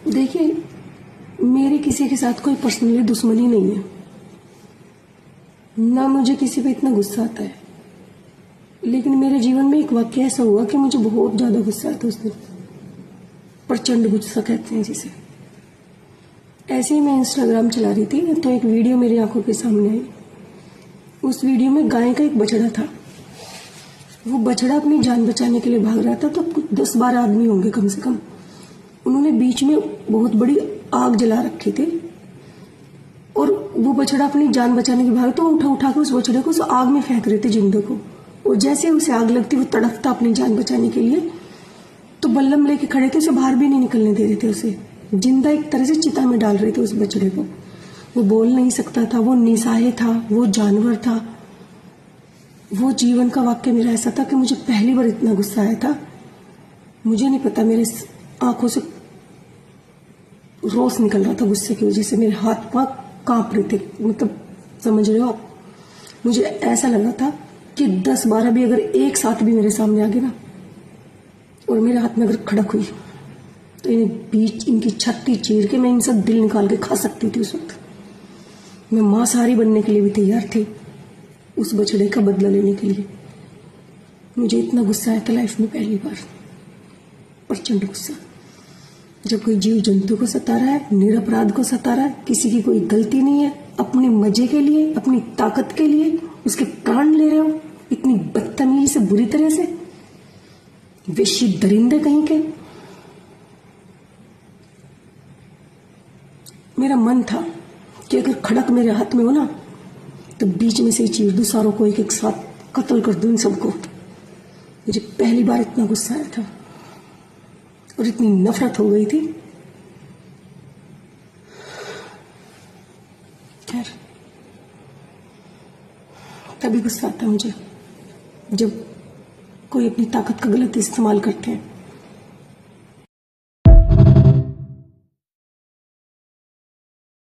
देखिए, मेरी किसी के साथ कोई पर्सनली दुश्मनी नहीं है, ना मुझे किसी पे इतना गुस्सा आता है। लेकिन मेरे जीवन में एक वाक्य ऐसा हुआ कि मुझे बहुत ज्यादा गुस्सा आता उस दिन। प्रचंड गुस्सा कहते हैं जिसे। ऐसे ही मैं इंस्टाग्राम चला रही थी तो एक वीडियो मेरी आंखों के सामने आई। उस वीडियो में गाय का एक बछड़ा था। वो बछड़ा अपनी जान बचाने के लिए भाग रहा था। तो कुछ 10-12 आदमी होंगे कम से कम। उन्होंने बीच में बहुत बड़ी आग जला रखी थी और वो बछड़ा अपनी जान बचाने के भाग तो उठा के उस बछड़े को उस आग में फेंक रहे थे जिंदे को। और जैसे उसे आग लगती वो तड़पता अपनी जान बचाने के लिए, तो बल्लम लेके खड़े थे, उसे बाहर भी नहीं निकलने दे रहे थे। उसे जिंदा एक तरह से चिता में डाल रहे थे उस बछड़े को। वो बोल नहीं सकता था, वो निसहाय था, वो जानवर था। वो जीवन का वाक्य मेरा ऐसा था कि मुझे पहली बार इतना गुस्सा आया था। मुझे नहीं पता, मेरे आंखों से रोष निकल रहा था गुस्से की वजह से। मेरे हाथ पांव कांप रहे थे, मतलब समझ रहे हो आप। मुझे ऐसा लग रहा था कि 10-12 भी अगर एक साथ भी मेरे सामने आ गए ना और मेरे हाथ में अगर खड़क हुई तो इन्हें बीच इनकी छत्ती चीर के मैं इनसे दिल निकाल के खा सकती थी। उस वक्त मैं मांसाहारी बनने के लिए भी तैयार थी, उस बछड़े का बदला लेने के लिए। मुझे इतना गुस्सा आया था लाइफ में पहली बार, प्रचंड गुस्सा। जब कोई जीव जंतु को सता रहा है, निरपराध को सता रहा है, किसी की कोई गलती नहीं है, अपने मजे के लिए, अपनी ताकत के लिए उसके प्राण ले रहे हो इतनी बदतमीजी से, बुरी तरह से। वेश्य दरिंदे कहीं के। मेरा मन था कि अगर खड़क मेरे हाथ में हो ना तो बीच में से ही चीर दूं, सारों को एक एक साथ कत्ल कर दूं इन सबको। मुझे पहली बार इतना गुस्सा आया था और इतनी नफरत हो गई थी। खैर, तभी गुस्सा आता मुझे जब कोई अपनी ताकत का गलत इस्तेमाल करते हैं।